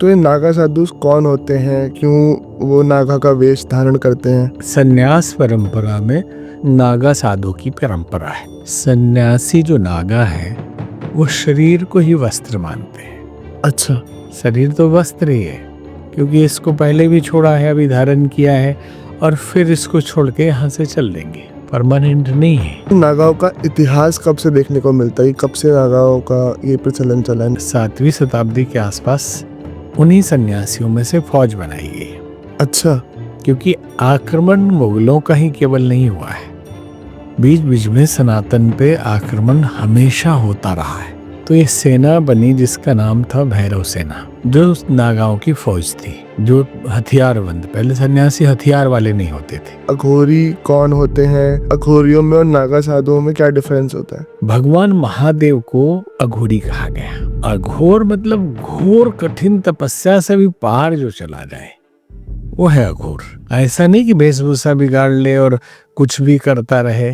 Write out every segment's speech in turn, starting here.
तो ये नागा साधु कौन होते हैं? क्यों वो नागा का वेश धारण करते हैं? संन्यास परंपरा में नागा साधु की परंपरा है। सन्यासी जो नागा है वो शरीर को ही वस्त्र मानते हैं। अच्छा। शरीर तो वस्त्र ही है, क्योंकि इसको पहले भी छोड़ा है, अभी धारण किया है और फिर इसको छोड़ के यहाँ से चल देंगे, परमानेंट नहीं है। नागाओं का इतिहास कब से देखने को मिलता है? कब से नागाओं का ये प्रचलन चला है? 7वीं शताब्दी के आसपास उन्हीं सन्यासियों में से फौज बनाई गई। अच्छा। क्योंकि आक्रमण मुगलों का ही केवल नहीं हुआ है, बीच बीच में सनातन पे आक्रमण हमेशा होता रहा है। तो ये सेना बनी जिसका नाम था भैरव सेना, जो नागाओं की फौज थी, जो हथियारबंद। पहले सन्यासी हथियार वाले नहीं होते थे। अघोरी कौन होते हैं? अघोरियों में और नागा साधुओं में क्या डिफरेंस होता है? भगवान महादेव को अघोरी कहा गया। अघोर मतलब घोर कठिन तपस्या से भी पार जो चला जाए, वो है अघोर। ऐसा नहीं कि वेशभूषा बिगाड़ ले और कुछ भी करता रहे।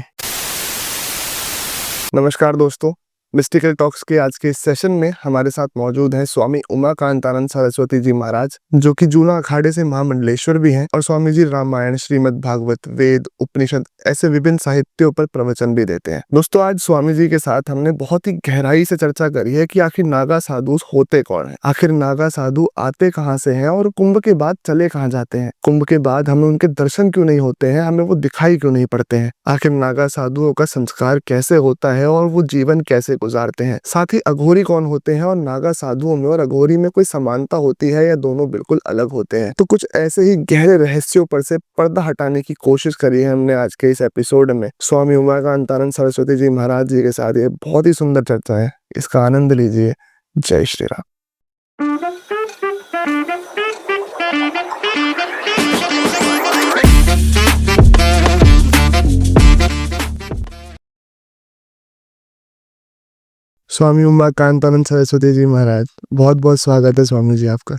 नमस्कार दोस्तों, मिस्टिकल टॉक्स के आज के इस सेशन में हमारे साथ मौजूद हैं स्वामी उमाकांतानंद सरस्वती जी महाराज, जो कि जूना अखाड़े से महामंडलेश्वर भी हैं, और स्वामी जी रामायण, श्रीमद् भागवत, वेद, उपनिषद ऐसे विभिन्न साहित्यों पर प्रवचन भी देते हैं। दोस्तों, आज स्वामी जी के साथ हमने बहुत ही गहराई से चर्चा करी है कि आखिर नागा साधु होते कौन है, आखिर नागा साधु आते कहाँ से हैं और कुंभ के बाद चले कहाँ जाते हैं, कुंभ के बाद हमें उनके दर्शन क्यों नहीं होते हैं, हमें वो दिखाई क्यों नहीं पड़ते हैं, आखिर नागा साधुओं का संस्कार कैसे होता है और वो जीवन कैसे गुजारते हैं, साथ ही अघोरी कौन होते हैं और नागा साधुओं में और अघोरी में कोई समानता होती है या दोनों बिल्कुल अलग होते हैं। तो कुछ ऐसे ही गहरे रहस्यों पर से पर्दा हटाने की कोशिश करी है हमने आज के इस एपिसोड में। स्वामी उमाकांतानंद सरस्वती जी महाराज जी के साथ ये बहुत ही सुंदर चर्चा है, इसका आनंद लीजिए। जय श्री राम। स्वामी उमाकांतानंद सरस्वती जी महाराज, बहुत बहुत स्वागत है स्वामी जी आपका।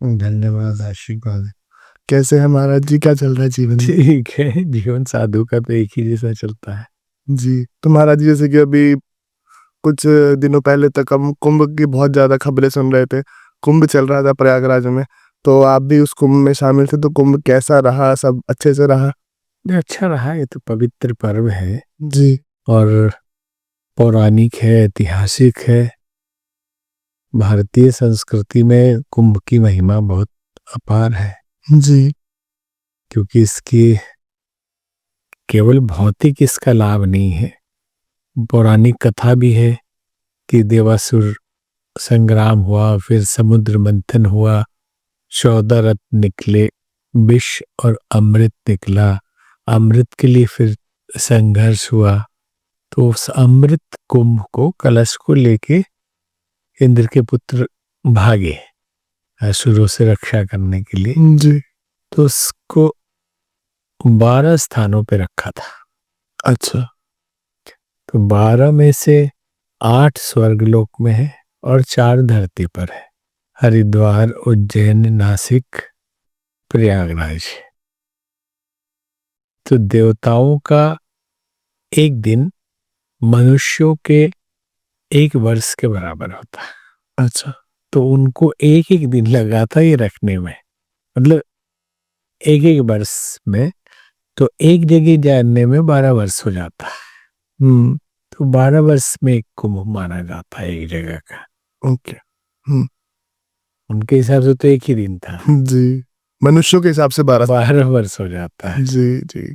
धन्यवाद, आशीर्वाद। कैसे है महाराज जी? क्या चल रहा है जीवन में? ठीक है, जीवन साधु का तो एक ही जैसा चलता है जी। तो महाराज जी, जैसे कि अभी कुछ दिनों पहले तक हम कुंभ की बहुत ज्यादा खबरें सुन रहे थे, कुंभ चल रहा था प्रयागराज में, तो आप भी उस कुंभ में शामिल थे, तो कुंभ कैसा रहा? सब अच्छे से रहा? अच्छा रहा। ये तो पवित्र पर्व है जी। और पौराणिक है, ऐतिहासिक है। भारतीय संस्कृति में कुंभ की महिमा बहुत अपार है जी। क्योंकि इसकी केवल भौतिक इसका लाभ नहीं है, पौराणिक कथा भी है कि देवासुर संग्राम हुआ, फिर समुद्र मंथन हुआ, 14 रत्न निकले, विष और अमृत निकला, अमृत के लिए फिर संघर्ष हुआ। तो उस अमृत कुंभ को, कलश को लेके इंद्र के पुत्र भागे असुरों से रक्षा करने के लिए। जी। तो उसको 12 स्थानों पे रखा था। अच्छा। तो 12 में से 8 स्वर्गलोक में है और 4 धरती पर है, हरिद्वार, उज्जैन, नासिक, प्रयागराज। तो देवताओं का एक दिन मनुष्यों के 1 वर्ष के बराबर होता है। अच्छा। तो उनको एक एक दिन लगा था ये रखने में, मतलब एक एक वर्ष में, तो एक जगह जानने में 12 वर्ष हो जाता है। तो 12 वर्ष में एक कुंभ माना जाता है एक जगह का। ओके। उनके हिसाब से तो एक ही दिन था। जी। मनुष्यों के हिसाब से 12 वर्ष हो जाता है। जी जी।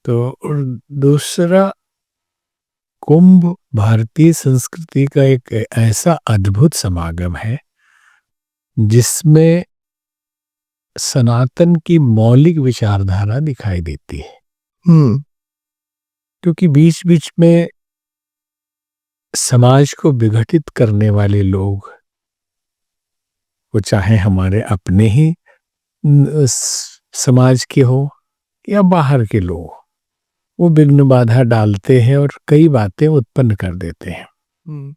तो और दूसरा, कुंभ भारतीय संस्कृति का एक ऐसा अद्भुत समागम है जिसमें सनातन की मौलिक विचारधारा दिखाई देती है। क्योंकि बीच बीच में समाज को विघटित करने वाले लोग, वो चाहे हमारे अपने ही समाज के हो या बाहर के लोग, वो विघ्न बाधा डालते हैं और कई बातें उत्पन्न कर देते हैं।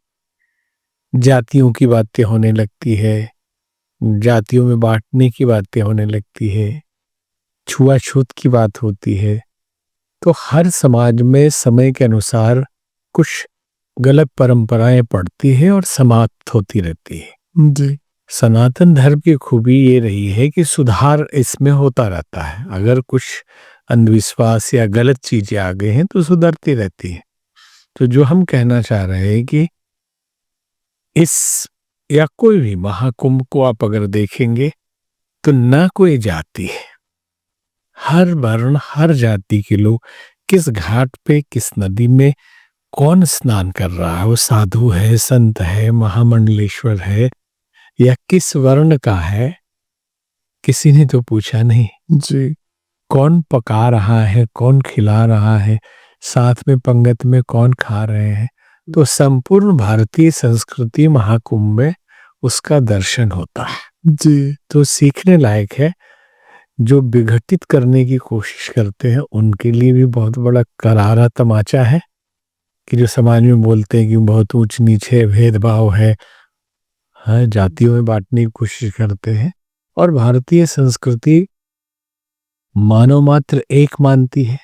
जातियों की बातें होने लगती है, जातियों में बांटने की बातें होने लगती है, छुआछूत की बात होती है। तो हर समाज में समय के अनुसार कुछ गलत परंपराएं पड़ती है और समाप्त होती रहती है। जी। सनातन धर्म की खूबी ये रही है कि सुधार इसमें होता रहता है। अगर कुछ अंधविश्वास या गलत चीजें आ गई हैं तो सुधरती रहती है। तो जो हम कहना चाह रहे हैं कि इस या कोई भी महाकुंभ को आप अगर देखेंगे तो ना कोई जाति है, हर वर्ण हर जाति के लोग किस घाट पे किस नदी में कौन स्नान कर रहा है, वो साधु है, संत है, महामंडलेश्वर है या किस वर्ण का है, किसी ने तो पूछा नहीं। जी कौन पका रहा है, कौन खिला रहा है, साथ में पंगत में कौन खा रहे हैं, तो संपूर्ण भारतीय संस्कृति महाकुंभ में उसका दर्शन होता है। जी तो सीखने लायक है। जो विघटित करने की कोशिश करते हैं उनके लिए भी बहुत बड़ा करारा तमाचा है कि जो समाज में बोलते हैं कि बहुत ऊंच नीच है, भेदभाव है, हाँ, जातियों में बांटने की कोशिश करते हैं। और भारतीय संस्कृति मानव मात्र एक मानती है,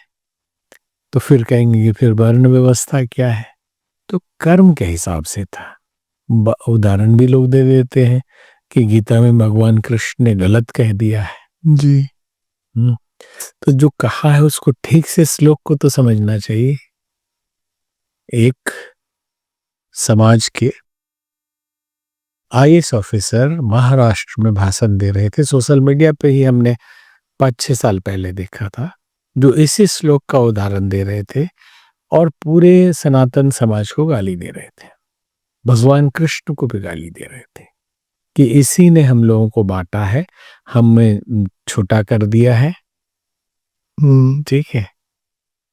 तो फिर कहेंगे कि फिर वर्ण व्यवस्था क्या है, तो कर्म के हिसाब से था। उदाहरण भी लोग दे देते हैं कि गीता में भगवान कृष्ण ने गलत कह दिया है। जी तो जो कहा है उसको ठीक से श्लोक को तो समझना चाहिए। एक समाज के आईएएस ऑफिसर महाराष्ट्र में भाषण दे रहे थे, सोशल मीडिया पे ही हमने 5-6 साल पहले देखा था, जो इसी श्लोक का उदाहरण दे रहे थे और पूरे सनातन समाज को गाली दे रहे थे, भगवान कृष्ण को भी गाली दे रहे थे कि इसी ने हम लोगों को बांटा है, हमें छोटा कर दिया है। ठीक है,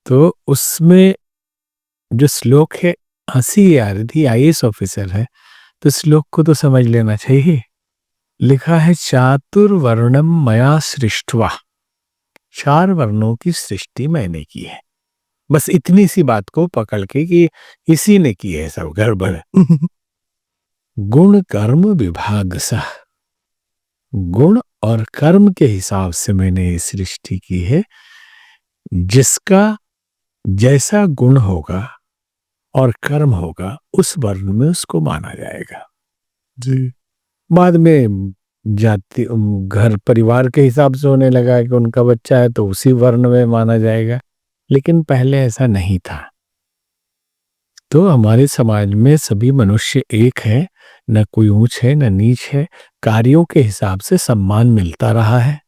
तो उसमें जो श्लोक है, हंसी आ रही थी, आईएएस ऑफिसर है तो श्लोक को तो समझ लेना चाहिए। लिखा है चातुर्वर्णम मया सृष्टवा, 4 वर्णों की सृष्टि मैंने की है। बस इतनी सी बात को पकड़ के कि इसी ने की है, सब गड़बड़। गुण कर्म विभाग सा, गुण और कर्म के हिसाब से मैंने ये सृष्टि की है। जिसका जैसा गुण होगा और कर्म होगा उस वर्ण में उसको माना जाएगा। जी बाद में जाति घर परिवार के हिसाब से होने लगा कि उनका बच्चा है तो उसी वर्ण में माना जाएगा, लेकिन पहले ऐसा नहीं था। तो हमारे समाज में सभी मनुष्य एक है, न कोई ऊंच है न नीच है, कार्यों के हिसाब से सम्मान मिलता रहा है।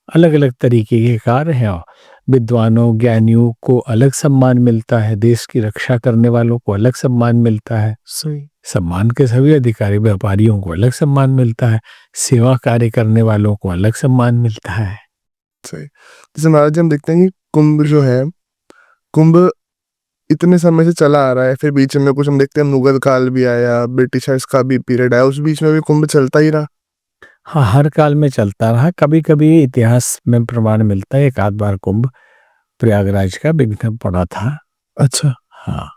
अलग अलग तरीके के कार्य हैं, विद्वानों ज्ञानियों को अलग सम्मान मिलता है, देश की रक्षा करने वालों को अलग सम्मान मिलता है, सही सम्मान के सभी अधिकारी, व्यापारियों को अलग सम्मान मिलता है, सेवा कार्य करने वालों को अलग सम्मान मिलता है। सही। जैसे महाराज जी हम देखते हैं कि कुंभ जो है, कुंभ इतने समय से चला आ रहा है, फिर बीच में कुछ हम देखते हैं मुगल काल भी आया, ब्रिटिशर्स का भी पीरियड आया, उस बीच में भी कुंभ चलता ही रहा। हाँ, हर काल में चलता रहा। कभी कभी इतिहास में प्रमाण मिलता है, एक आध बार कुंभ प्रयागराज का विघ्न पड़ा था। अच्छा हाँ,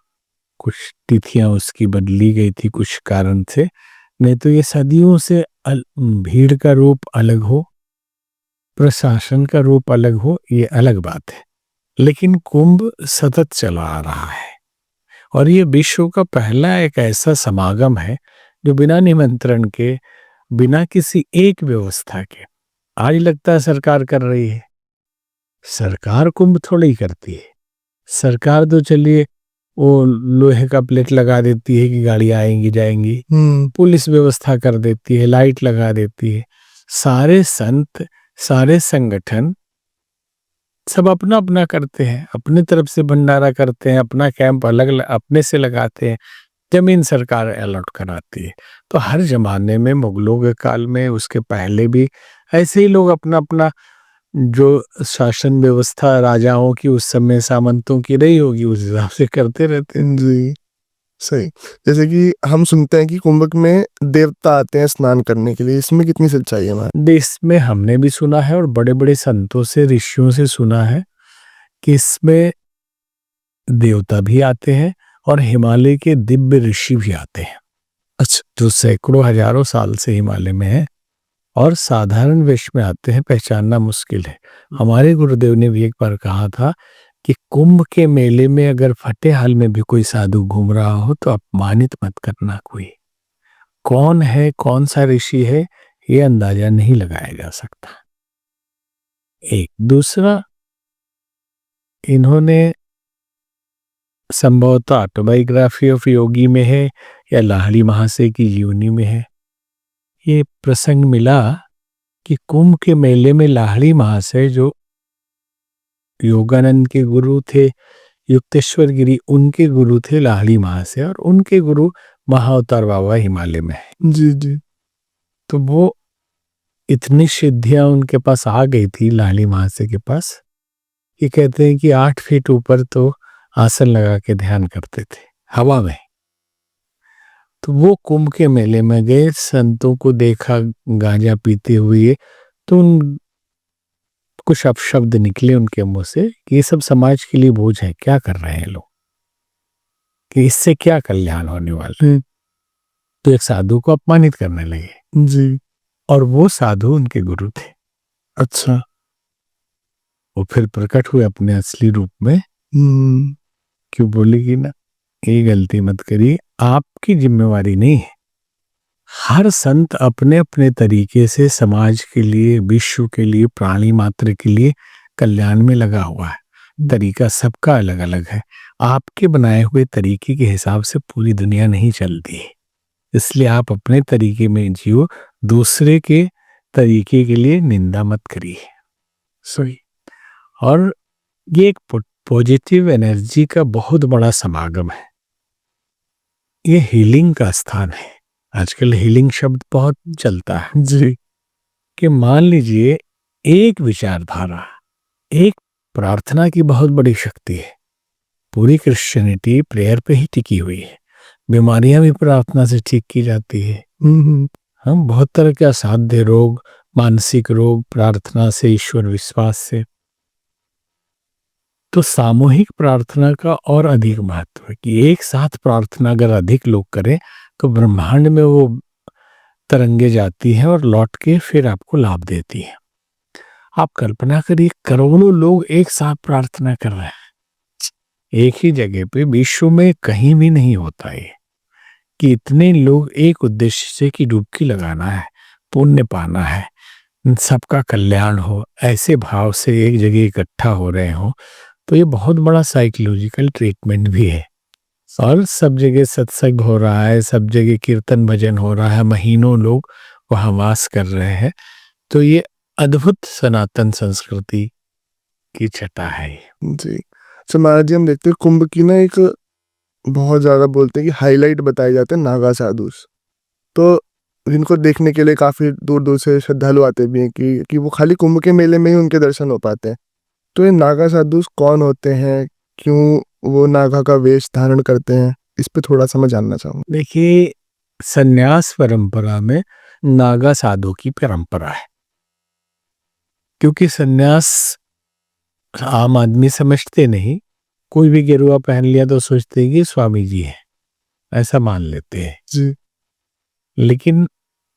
कुछ तिथियां उसकी बदली गई थी कुछ कारण से, नहीं तो ये सदियों से भीड़ का रूप अलग हो, प्रशासन का रूप अलग हो, ये अलग बात है, लेकिन कुंभ सतत चला आ रहा है। और ये विश्व का पहला एक ऐसा समागम है जो बिना निमंत्रण के, बिना किसी एक व्यवस्था के, आज लगता है सरकार कर रही है। सरकार कुंभ थोड़ी करती है। सरकार तो चलिए वो लोहे का प्लेट लगा देती है कि गाड़ियां आएंगी जाएंगी, पुलिस व्यवस्था कर देती है, लाइट लगा देती है। सारे संत, सारे संगठन सब अपना अपना करते हैं, अपने तरफ से भंडारा करते हैं, अपना कैंप अलग अपने से लगाते हैं, जमीन सरकार अलॉट कराती है। तो हर जमाने में, मुगलों के काल में, उसके पहले भी ऐसे ही लोग अपना अपना जो शासन व्यवस्था राजाओं की उस समय सामंतों की रही होगी उस हिसाब से करते रहते हैं। जी सही। जैसे कि हम सुनते हैं कि कुंभ में देवता आते हैं स्नान करने के लिए, इसमें कितनी सच्चाई है हमारे? देश में हमने भी सुना है और बड़े बड़े संतों से, ऋषियों से सुना है कि इसमें देवता भी आते हैं और हिमालय के दिव्य ऋषि भी आते हैं। अच्छा, जो सैकड़ों हजारों साल से हिमालय में है और साधारण वेश में आते हैं, पहचानना मुश्किल है। हमारे गुरुदेव ने भी एक बार कहा था कि कुंभ के मेले में अगर फतेहाल में भी कोई साधु घूम रहा हो तो अपमानित मत करना कोई। कौन है, कौन सा ऋषि है, ये अंदाजा नहीं लगाया जा सकता। एक दूसरा, इन्होंने संभवतः ऑटोबायोग्राफी ऑफ योगी में है या लाहिड़ी महाशय की जीवनी में है, ये प्रसंग मिला कि कुंभ के मेले में लाहिड़ी महाशय जो योगानंद के गुरु थे, युक्तेश्वर गिरी उनके गुरु थे लाहिड़ी महाशय, और उनके गुरु महाअवतार बाबा हिमालय में है। जी जी। तो वो इतनी सिद्धियां उनके पास आ गई थी लाहिड़ी महाशय के पास, ये कहते हैं कि 8 फीट ऊपर तो आसन लगा के ध्यान करते थे हवा में। तो वो कुंभ के मेले में गए, संतों को देखा गांजा पीते हुए, तो उन कुछ अपशब्द निकले उनके मुंह से कि ये सब समाज के लिए बोझ है, क्या कर रहे हैं लोग, कि इससे क्या कल्याण होने वाला है। तो एक साधु को अपमानित करने लगे जी। और वो साधु उनके गुरु थे। अच्छा। वो फिर प्रकट हुए अपने असली रूप में, हम्म। क्यों बोले कि ना ये गलती मत करिए, आपकी जिम्मेवारी नहीं है। हर संत अपने अपने तरीके से समाज के लिए, विश्व के लिए, प्राणी मात्र के लिए कल्याण में लगा हुआ है। तरीका सबका अलग अलग है। आपके बनाए हुए तरीके के हिसाब से पूरी दुनिया नहीं चलती है, इसलिए आप अपने तरीके में जियो, दूसरे के तरीके के लिए निंदा मत करिए। सही। और ये एक पॉजिटिव एनर्जी का बहुत बड़ा समागम है। ये हीलिंग का स्थान है। आजकल हीलिंग शब्द बहुत चलता है जी। कि मान लीजिए एक विचारधारा, एक प्रार्थना की बहुत बड़ी शक्ति है। पूरी क्रिश्चियनिटी प्रेयर पे ही टिकी हुई है। बीमारियां भी प्रार्थना से ठीक की जाती है। हम बहुत तरह के असाध्य रोग, मानसिक रोग प्रार्थना से, ईश्वर विश्वास से। तो सामूहिक प्रार्थना का और अधिक महत्व है कि एक साथ प्रार्थना अगर अधिक लोग करें तो ब्रह्मांड में वो तरंगे जाती है और लौट के फिर आपको लाभ देती है। आप कल्पना करिए, करोड़ों लोग एक साथ प्रार्थना कर रहे हैं एक ही जगह पे। विश्व में कहीं भी नहीं होता है कि इतने लोग एक उद्देश्य से कि डुबकी लगाना है, पुण्य पाना है, सबका कल्याण हो, ऐसे भाव से एक जगह इकट्ठा हो रहे हो। तो ये बहुत बड़ा साइकोलॉजिकल ट्रीटमेंट भी है। और सब जगह सत्संग हो रहा है, सब जगह कीर्तन भजन हो रहा है, महीनों लोग वहाँ वास कर रहे हैं। तो ये अद्भुत सनातन संस्कृति की छटा है। जी। तो महाराज जी, हम देखते हैं कुंभ की ना एक बहुत ज्यादा बोलते हैं कि हाईलाइट बताए जाते हैं नागा साधुस, तो जिनको देखने के लिए काफी दूर दूर से श्रद्धालु आते भी हैं कि वो खाली कुंभ के मेले में ही उनके दर्शन हो पाते हैं। तो ये नागा साधुस कौन होते हैं, क्यों वो नागा का वेश धारण करते हैं, इस पे थोड़ा सा मैं जानना चाहूँगा। देखिए, संन्यास परंपरा में नागा साधु की परंपरा है, क्योंकि संन्यास आम आदमी समझते नहीं। कोई भी गेरुआ पहन लिया तो सोचते हैं कि स्वामी जी है, ऐसा मान लेते हैं जी। लेकिन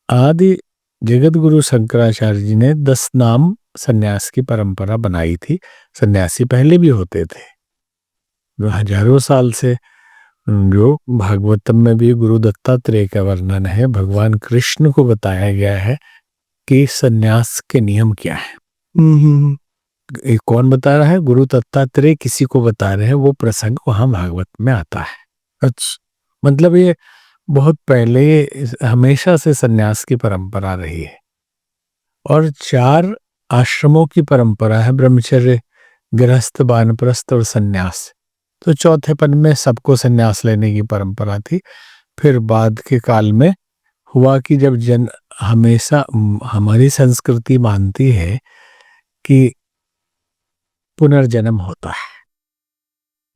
आदि जगत गुरु शंकराचार्य जी ने 10 नाम संन्यास की परंपरा बनाई थी। सन्यासी पहले भी होते थे, जो हजारों साल से, जो भागवतम में भी गुरु दत्तात्रेय का वर्णन है। भगवान कृष्ण को बताया गया है कि सन्यास के नियम क्या है। ये कौन बता रहा है? गुरु दत्तात्रेय किसी को बता रहे हैं, वो प्रसंग वहां भागवत में आता है। अच्छा, मतलब ये बहुत पहले, हमेशा से सन्यास की परंपरा रही है। और 4 आश्रमों की परंपरा है, ब्रह्मचर्य, गृहस्थ, वानप्रस्थ और सन्यास। तो चौथे पद में सबको सन्यास लेने की परंपरा थी। फिर बाद के काल में हुआ कि जब हमेशा हमारी संस्कृति मानती है कि पुनर्जन्म होता है,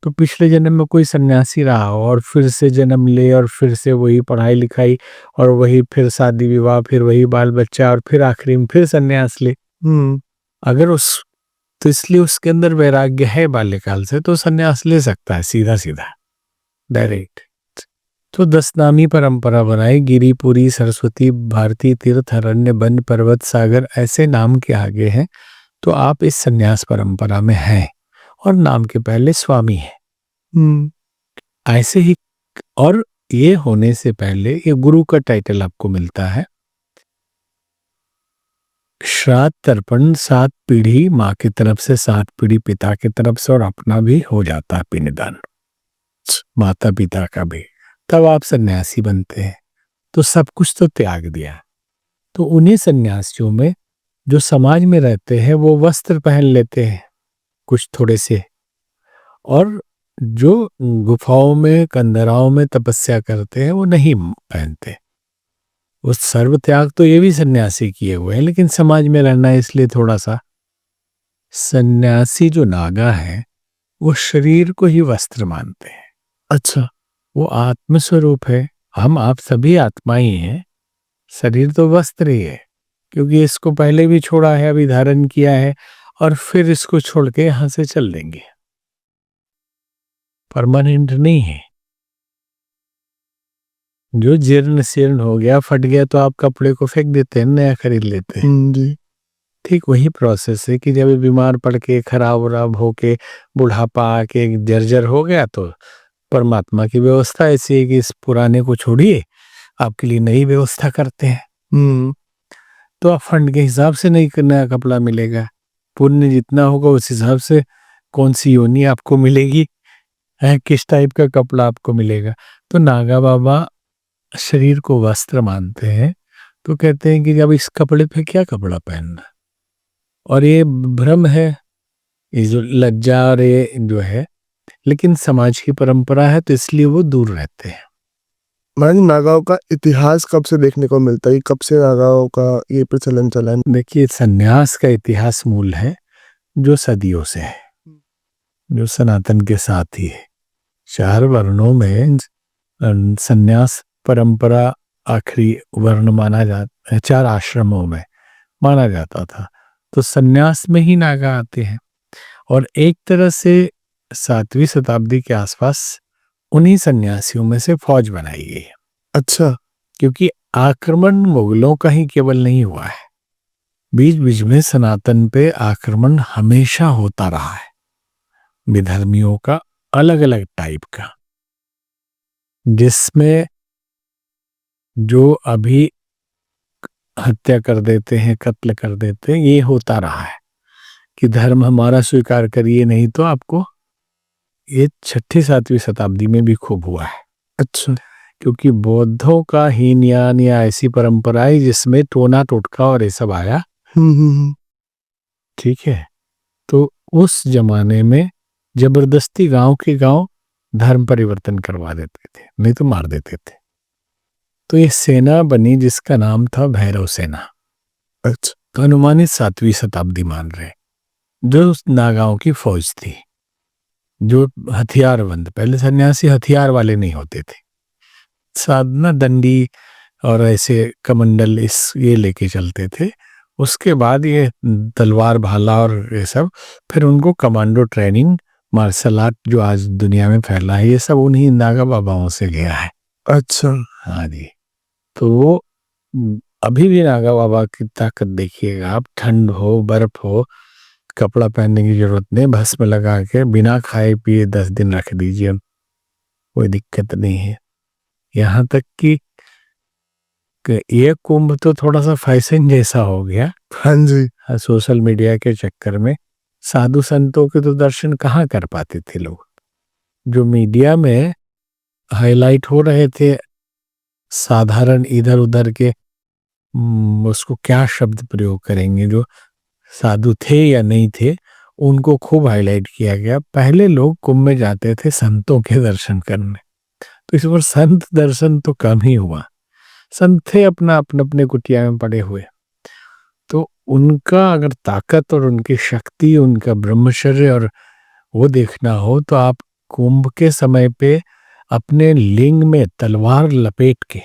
तो पिछले जन्म में कोई सन्यासी रहा हो और फिर से जन्म ले और फिर से वही पढ़ाई लिखाई और वही फिर शादी विवाह, फिर वही बाल बच्चा और फिर आखिरी में फिर सन्यास ले। अगर तो इसलिए उसके अंदर वैराग्य है बाल्यकाल से, तो सन्यास ले सकता है सीधा सीधा डायरेक्ट। तो 10 नामी परंपरा बनाई। गिरिपुरी, सरस्वती, भारती, तीर्थ, अरण्य, वन, पर्वत, सागर, ऐसे नाम के आगे हैं तो आप इस सन्यास परंपरा में हैं और नाम के पहले स्वामी है। ऐसे ही और ये होने से पहले ये गुरु का टाइटल आपको मिलता है। श्राद्ध तर्पण 7 पीढ़ी माँ की तरफ से, 7 पीढ़ी पिता की तरफ से, और अपना भी हो जाता है पिंडदान, माता पिता का भी। तब आप सन्यासी बनते हैं। तो सब कुछ तो त्याग दिया। तो उन्हीं सन्यासियों में जो समाज में रहते हैं वो वस्त्र पहन लेते हैं कुछ थोड़े से, और जो गुफाओं में कंदराओं में तपस्या करते हैं वो नहीं पहनते। उस सर्व त्याग तो ये भी सन्यासी किए हुए हैं, लेकिन समाज में रहना है इसलिए थोड़ा सा। सन्यासी जो नागा है वो शरीर को ही वस्त्र मानते हैं। अच्छा। वो आत्मस्वरूप है। हम आप सभी आत्मा ही हैं, शरीर तो वस्त्र ही है, क्योंकि इसको पहले भी छोड़ा है, अभी धारण किया है, और फिर इसको छोड़ के यहां से चल देंगे। परमानेंट नहीं है। जो जीर्ण शीर्ण हो गया, फट गया, तो आप कपड़े को फेंक देते हैं, नया खरीद लेते हैं। जी। ठीक वही प्रोसेस है कि जब बीमार पड़ के खराब वराब होके बुढ़ापा आके जर्जर हो गया, तो परमात्मा की व्यवस्था ऐसी है कि इस पुराने को छोड़िए, आपके लिए नई व्यवस्था करते हैं। तो आप फंड के हिसाब से नहीं नया कपड़ा मिलेगा। पुण्य जितना होगा उस हिसाब से कौन सी योनि आपको मिलेगी, है किस टाइप का कपड़ा आपको मिलेगा। तो नागा बाबा शरीर को वस्त्र मानते हैं। तो कहते हैं कि जब इस कपड़े पे क्या कपड़ा पहनना, और ये भ्रम है, ये जो लज्जा और ये जो है, लेकिन समाज की परंपरा है तो इसलिए वो दूर रहते हैं। महाराज, नागाओं का इतिहास कब से देखने को मिलता है? कब से नागाओं का ये प्रचलन चला है? देखिए, सन्यास का इतिहास मूल है जो सदियों से है, जो सनातन के साथ ही है। 4 वर्णों में सन्यास परंपरा आखिरी वर्ण माना जाता है, 4 आश्रमों में माना जाता था। तो सन्यास में ही नागा आते हैं, और एक तरह से 7वीं शताब्दी के आसपास उन्हीं सन्यासियों में से फौज बनाई गई। अच्छा। क्योंकि आक्रमण मुगलों का ही केवल नहीं हुआ है, बीच बीच में सनातन पे आक्रमण हमेशा होता रहा है, विधर्मियों का अलग अलग टाइप का, जिसमें जो अभी हत्या कर देते हैं, कत्ल कर देते हैं, ये होता रहा है कि धर्म हमारा स्वीकार करिए, नहीं तो आपको। ये 6ठी 7वीं शताब्दी में भी खूब हुआ है। अच्छा। क्योंकि बौद्धों का हीनयान या ऐसी परंपराएं जिसमें टोना टोटका और ये सब आया। ठीक है। तो उस जमाने में जबरदस्ती गांव के गांव धर्म परिवर्तन करवा देते थे, नहीं तो मार देते थे। तो ये सेना बनी जिसका नाम था भैरव सेना। अच्छा। तो अनुमानित 7वीं शताब्दी मान रहे, जो उस नागाओं की फौज थी, जो हथियारबंद। पहले सन्यासी हथियार वाले नहीं होते थे, साधना दंडी और ऐसे कमंडल ये लेके चलते थे। उसके बाद ये तलवार भाला और ये सब, फिर उनको कमांडो ट्रेनिंग, मार्शल आर्ट जो आज दुनिया में फैला है, ये सब उन्हीं नागा बाबाओं से गया है। अच्छा। हाँ जी। तो वो अभी भी नागा बाबा की ताकत देखिएगा आप, ठंड हो बर्फ हो, कपड़ा पहनने की जरूरत नहीं, भस्म लगा के बिना खाए पिए 10 दिन रख दीजिए, कोई दिक्कत नहीं है। यहाँ तक कि ये कुंभ तो थोड़ा सा फैशन जैसा हो गया। हाँ जी। सोशल मीडिया के चक्कर में साधु संतों के तो दर्शन कहाँ कर पाते थे लोग। जो मीडिया में हाईलाइट हो रहे थे साधारण इधर उधर के, उसको क्या शब्द प्रयोग करेंगे, जो साधु थे या नहीं थे, उनको खूब हाईलाइट किया गया। पहले लोग कुंभ में जाते थे संतों के दर्शन करने, तो इस बार संत दर्शन तो कम ही हुआ। संत थे अपना अपने कुटिया में पड़े हुए। तो उनका अगर ताकत और उनकी शक्ति, उनका ब्रह्मचर्य और वो देखना हो, तो आप कुंभ के समय पे अपने लिंग में तलवार लपेट के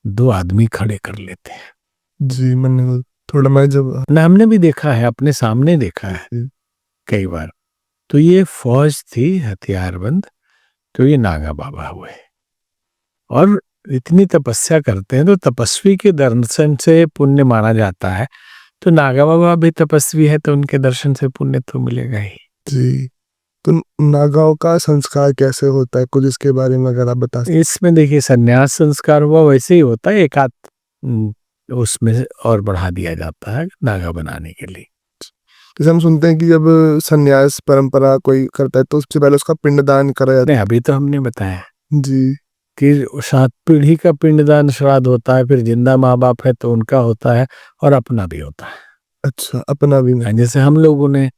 2 आदमी खड़े कर लेते हैं। जी, मैंने थोड़ा, मैं जब हमने भी देखा है, अपने सामने देखा है कई बार। तो ये फौज थी हथियारबंद, तो ये नागा बाबा हुए। और इतनी तपस्या करते हैं, तो तपस्वी के दर्शन से पुण्य माना जाता है। तो नागा बाबा भी तपस्वी है, तो उनके दर्शन से पुण्य तो मिलेगा ही। जी। तो नागाओं का संस्कार कैसे होता है, कुछ इसके बारे में अगर आप बता सकें। इसमें देखिए संन्यास संस्कार हुआ वैसे ही होता है, एक आध उसमें से और बढ़ा दिया जाता है नागा बनाने के लिए। जैसे हम सुनते हैं कि जब संन्यास परंपरा कोई करता है तो उससे पहले उसका पिंडदान करा जाता नहीं, अभी तो हमने बताया है। जी कि 7 पीढ़ी का पिंडदान श्राद्ध होता है, फिर जिंदा माँ बाप है तो उनका होता है, और अपना भी होता है। अच्छा, अपना भी नहीं। जैसे हम लोगों ने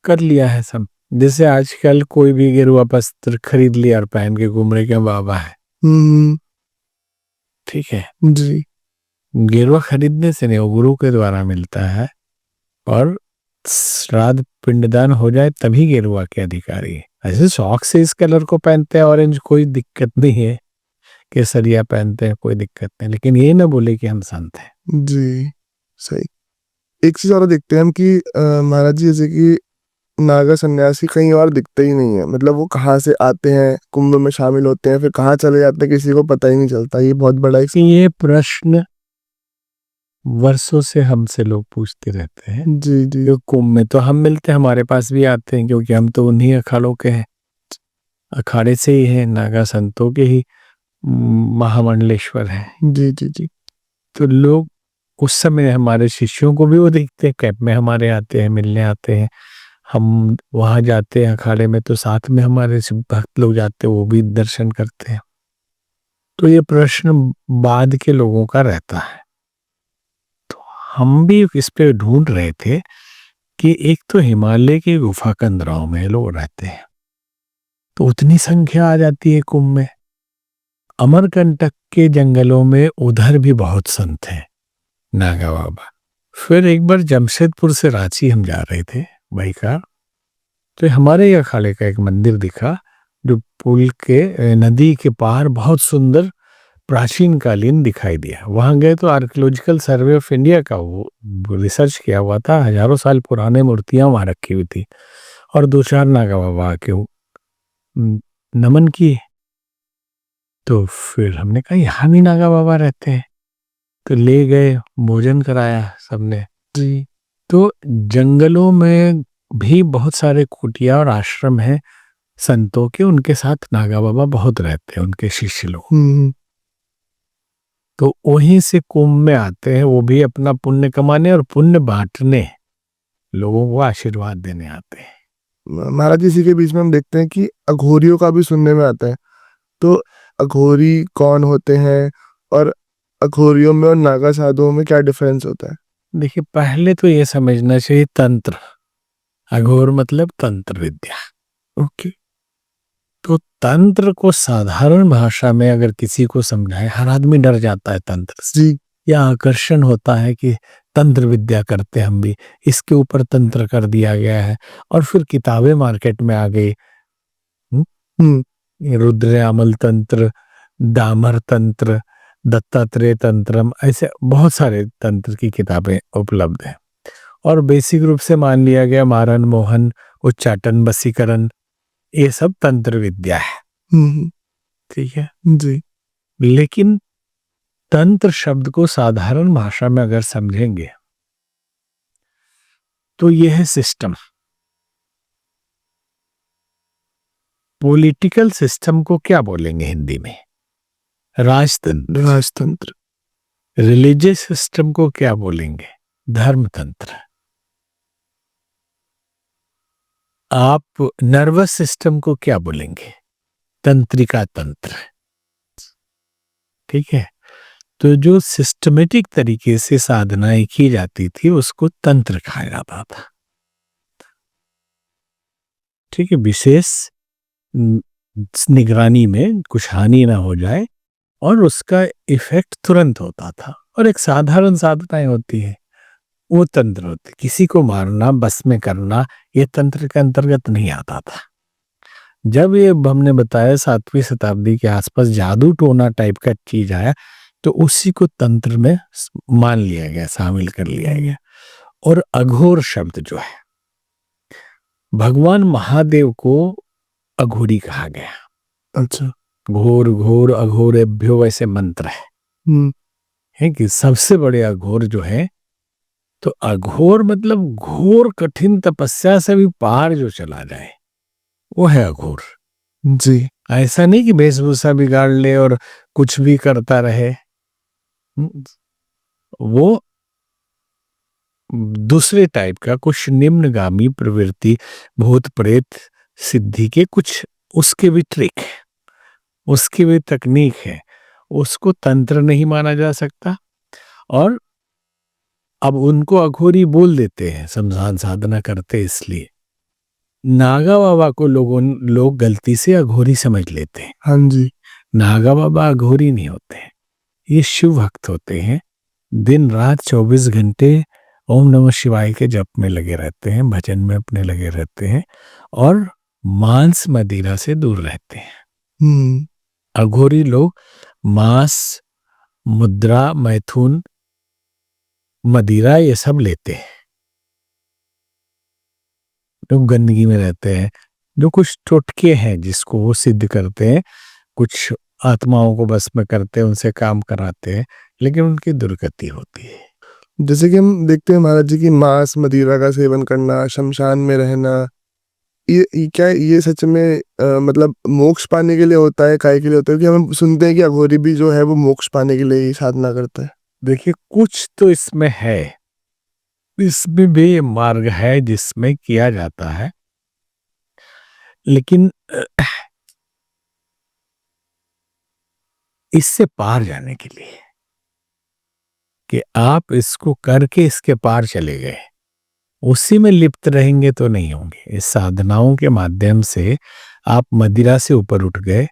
कर लिया है सब, जैसे आजकल कोई भी गेरुआ वस्त्र खरीद लिया और पहन के घूम रहे के बाबा है, ठीक है। जी गेरुआ खरीदने से नहीं, वो गुरु के द्वारा मिलता है, और श्राद्ध पिंडदान हो जाए तभी गेरुआ के अधिकारी है। ऐसे शौक से इस कलर को पहनते हैं ऑरेंज, कोई दिक्कत नहीं है, केसरिया पहनते हैं कोई दिक्कत नहीं, लेकिन ये ना बोले कि हम संत हैं। जी सही। एक चीज और देखते हैं हम कि महाराज जी, जैसे कि नागा सन्यासी कहीं और दिखते ही नहीं है, मतलब वो कहाँ से आते हैं, कुंभ में शामिल होते हैं, फिर कहाँ चले जाते हैं, किसी को पता ही नहीं चलता। ये बहुत बड़ा एक ये प्रश्न वर्षों से हमसे लोग पूछते रहते हैं। जी जी जो कुंभ में तो हम मिलते हैं, हमारे पास भी आते हैं, क्योंकि हम तो उन्हीं अखाड़ों के हैं, अखाड़े से ही हैं, नागा संतों के ही महामंडलेश्वर हैं। जी जी जी तो लोग उस समय हमारे शिष्यों को भी वो देखते हैं, कैंप में हमारे आते हैं, मिलने आते हैं, हम वहां जाते हैं अखाड़े में तो साथ में हमारे भक्त लोग जाते हैं, वो भी दर्शन करते हैं। तो ये प्रश्न बाद के लोगों का रहता है, तो हम भी इस पे ढूंढ रहे थे कि एक तो हिमालय की गुफा कंदराओं में लोग रहते हैं, तो उतनी संख्या आ जाती है कुंभ में। अमरकंटक के जंगलों में उधर भी बहुत संत हैं नागा बाबा। फिर एक बार जमशेदपुर से रांची हम जा रहे थे बाई कार, तो हमारे अखाड़े का एक मंदिर दिखा, जो पुल के नदी के पार बहुत सुंदर प्राचीन कालीन दिखाई दिया। वहां गए तो आर्कियोलॉजिकल सर्वे ऑफ इंडिया का वो रिसर्च किया हुआ था, हजारों साल पुराने मूर्तियां वहां रखी हुई थी, और 2-4 नागा बाबा के नमन किए। तो फिर हमने कहा यहाँ भी नागा बाबा रहते हैं, तो ले गए, भोजन कराया सबने। जी तो जंगलों में भी बहुत सारे कुटिया और आश्रम हैं संतों के, उनके साथ नागा बाबा बहुत रहते हैं, उनके शिष्य लोग। तो वहीं से कुंभ में आते हैं, वो भी अपना पुण्य कमाने और पुण्य बांटने, लोगों को आशीर्वाद देने आते हैं। महाराज जी, इसी के बीच में हम देखते हैं कि अघोरियों का भी सुनने में आता है। तो अघोरी कौन होते हैं, और अघोरियों में और नागा साधुओं में क्या डिफरेंस होता है। देखिए, पहले तो ये समझना चाहिए, तंत्र, अघोर मतलब तंत्र विद्या। ओके तो तंत्र को साधारण भाषा में अगर किसी को समझाए, हर आदमी डर जाता है तंत्र से, जी या आकर्षण होता है कि तंत्र विद्या करते हम भी, इसके ऊपर तंत्र कर दिया गया है, और फिर किताबें मार्केट में आ गई, रुद्रयामल तंत्र, दामर तंत्र, दत्तात्रेय तंत्रम, ऐसे बहुत सारे तंत्र की किताबें उपलब्ध हैं। और बेसिक रूप से मान लिया गया मारन मोहन, उच्चाटन, बसीकरण, ये सब तंत्र विद्या है। ठीक है जी लेकिन तंत्र शब्द को साधारण भाषा में अगर समझेंगे तो यह है सिस्टम। पॉलिटिकल सिस्टम को क्या बोलेंगे हिंदी में? राजतंत्र। राजतंत्र। रिलीजियस सिस्टम को क्या बोलेंगे? धर्मतंत्र। आप नर्वस सिस्टम को क्या बोलेंगे? तंत्रिका तंत्र। ठीक है, तो जो सिस्टमेटिक तरीके से साधनाएं की जाती थी उसको तंत्र कहा जाता था। ठीक है, विशेष निगरानी में कुछ हानि ना हो जाए और उसका इफेक्ट तुरंत होता था, और एक साधारण साधनाएं होती है वो तंत्र होते। किसी को मारना, बस में करना, ये तंत्र के अंतर्गत नहीं आता था। जब ये हमने बताया 7वीं शताब्दी के आसपास जादू टोना टाइप का चीज आया, तो उसी को तंत्र में मान लिया गया, शामिल कर लिया गया। और अघोर शब्द जो है, भगवान महादेव को अघोरी कहा गया। अच्छा घोर घोर अघोरेभ्यो वैसे मंत्र है कि सबसे बड़े अघोर जो है, तो अघोर मतलब घोर कठिन तपस्या से भी पार जो चला जाए वो है अघोर। जी। ऐसा नहीं कि वेशभूषा बिगाड़ ले और कुछ भी करता रहे। वो दूसरे टाइप का कुछ निम्नगामी प्रवृत्ति, भूत प्रेत सिद्धि के कुछ उसके भी ट्रिक है, उसकी भी तकनीक है। उसको तंत्र नहीं माना जा सकता। और अब उनको अघोरी बोल देते हैं, शमशान साधना करते इसलिए। नागा बाबा को लोग गलती से अघोरी समझ लेते हैं। हाँ जी। नागा बाबा अघोरी नहीं होते हैं, ये शिव भक्त होते हैं। दिन रात 24 घंटे ओम नमः शिवाय के जप में लगे रहते हैं, भजन में अपने लगे रहते हैं और मांस मदिरा से दूर रहते हैं। अघोरी लोग मांस, मुद्रा, मैथुन, मदिरा ये सब लेते हैं। लोग गंदगी में रहते हैं। जो कुछ टोटके हैं जिसको वो सिद्ध करते हैं, कुछ आत्माओं को बस में करते हैं, उनसे काम कराते हैं, लेकिन उनकी दुर्गति होती है। जैसे कि हम देखते हैं महाराज जी की मांस मदिरा का सेवन करना, शमशान में रहना, क्या ये सच में मतलब मोक्ष पाने के लिए होता है, काय के लिए होता है? क्योंकि हम सुनते हैं कि अघोरी भी जो है वो मोक्ष पाने के लिए ही साधना करता है। देखिए, कुछ तो इसमें है, इसमें भी मार्ग है जिसमें किया जाता है, लेकिन इससे पार जाने के लिए कि आप इसको करके इसके पार चले गए, उसी में लिप्त रहेंगे तो नहीं होंगे। इस साधनाओं के माध्यम से आप मदिरा से ऊपर उठ गए,